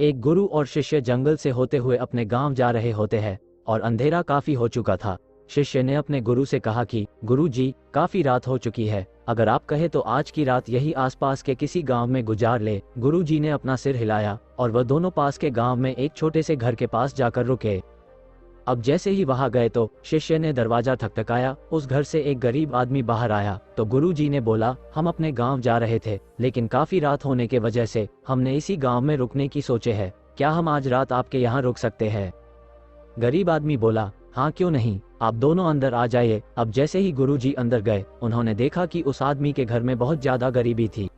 एक गुरु और शिष्य जंगल से होते हुए अपने गांव जा रहे होते हैं और अंधेरा काफी हो चुका था। शिष्य ने अपने गुरु से कहा कि गुरु जी, काफी रात हो चुकी है, अगर आप कहे तो आज की रात यही आसपास के किसी गांव में गुजार ले। गुरु जी ने अपना सिर हिलाया और वह दोनों पास के गांव में एक छोटे से घर के पास जाकर रुके। अब जैसे ही वहां गए तो शिष्य ने दरवाजा ठकठकाया। उस घर से एक गरीब आदमी बाहर आया तो गुरु जी ने बोला, हम अपने गांव जा रहे थे, लेकिन काफी रात होने के वजह से हमने इसी गांव में रुकने की सोचे है, क्या हम आज रात आपके यहाँ रुक सकते हैं? गरीब आदमी बोला, हाँ क्यों नहीं, आप दोनों अंदर आ जाइए। अब जैसे ही गुरु जी अंदर गए, उन्होंने देखा कि उस आदमी के घर में बहुत ज्यादा गरीबी थी।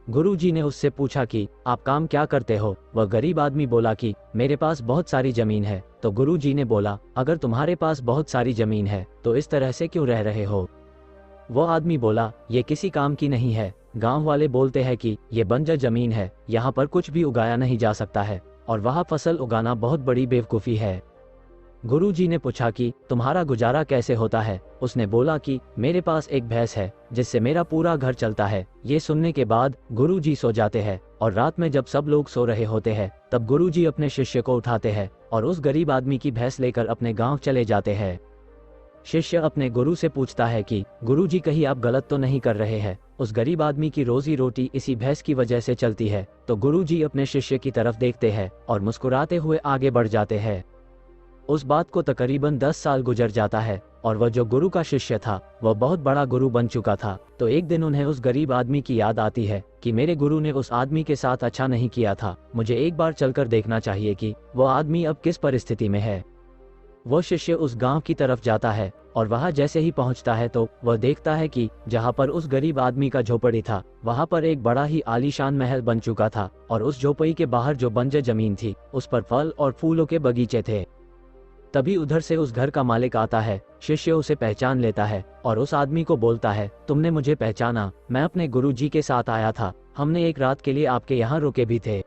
गुरु जी ने उससे पूछा कि आप काम क्या करते हो? वह गरीब आदमी बोला कि मेरे पास बहुत सारी जमीन है। तो गुरु जी ने बोला, अगर तुम्हारे पास बहुत सारी जमीन है तो इस तरह से क्यों रह रहे हो? वो आदमी बोला, ये किसी काम की नहीं है, गांव वाले बोलते हैं कि ये बंजर जमीन है, यहाँ पर कुछ भी उगाया नहीं जा सकता है और वहाँ फसल उगाना बहुत बड़ी बेवकूफ़ी है। गुरु जी ने पूछा कि तुम्हारा गुजारा कैसे होता है? उसने बोला कि मेरे पास एक भैंस है जिससे मेरा पूरा घर चलता है। ये सुनने के बाद गुरु जी सो जाते हैं और रात में जब सब लोग सो रहे होते हैं तब गुरु जी अपने शिष्य को उठाते हैं और उस गरीब आदमी की भैंस लेकर अपने गांव चले जाते हैं। शिष्य अपने गुरु से पूछता है कि गुरु जी, कहीं आप गलत तो नहीं कर रहे हैं? उस गरीब आदमी की रोजी रोटी इसी भैंस की वजह से चलती है। तो गुरु जी अपने शिष्य की तरफ देखते हैं और मुस्कुराते हुए आगे बढ़ जाते हैं। उस बात को तकरीबन 10 साल गुजर जाता है और वह जो गुरु का शिष्य था वह बहुत बड़ा गुरु बन चुका था। तो एक दिन उन्हें उस गरीब आदमी की याद आती है कि मेरे गुरु ने उस आदमी के साथ अच्छा नहीं किया था, मुझे एक बार चलकर देखना चाहिए कि वह आदमी अब किस परिस्थिति में है। वह शिष्य उस गांव की तरफ जाता है और वहां जैसे ही पहुंचता है तो वह देखता है कि जहां पर उस गरीब आदमी का झोपड़ी था वहां पर एक बड़ा ही आलीशान महल बन चुका था और उस झोपड़ी के बाहर जो बंजर जमीन थी उस पर फल और फूलों के बगीचे थे। तभी उधर से उस घर का मालिक आता है। शिष्य उसे पहचान लेता है और उस आदमी को बोलता है, तुमने मुझे पहचाना? मैं अपने गुरु जी के साथ आया था, हमने एक रात के लिए आपके यहाँ रुके भी थे।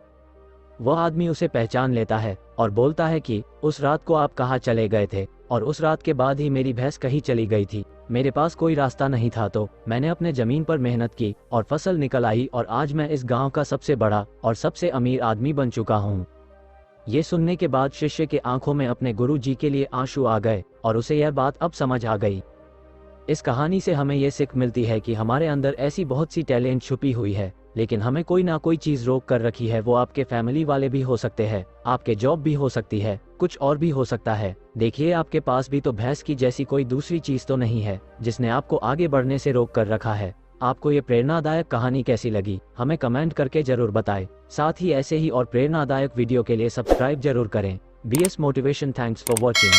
वह आदमी उसे पहचान लेता है और बोलता है कि उस रात को आप कहाँ चले गए थे? और उस रात के बाद ही मेरी भैंस कहीं चली गई थी, मेरे पास कोई रास्ता नहीं था, तो मैंने अपने जमीन पर मेहनत की और फसल निकल आई और आज मैं इस गाँव का सबसे बड़ा और सबसे अमीर आदमी बन चुका हूँ। ये सुनने के बाद शिष्य के आंखों में अपने गुरु जी के लिए आंसू आ गए और उसे यह बात अब समझ आ गई। इस कहानी से हमें यह सीख मिलती है कि हमारे अंदर ऐसी बहुत सी टैलेंट छुपी हुई है, लेकिन हमें कोई ना कोई चीज रोक कर रखी है। वो आपके फैमिली वाले भी हो सकते हैं, आपके जॉब भी हो सकती है, कुछ और भी हो सकता है। देखिए, आपके पास भी तो भैंस की जैसी कोई दूसरी चीज तो नहीं है जिसने आपको आगे बढ़ने से रोक कर रखा है। आपको ये प्रेरणादायक कहानी कैसी लगी हमें कमेंट करके जरूर बताएं। साथ ही ऐसे ही और प्रेरणादायक वीडियो के लिए सब्सक्राइब जरूर करें। BS motivation, thanks for watching.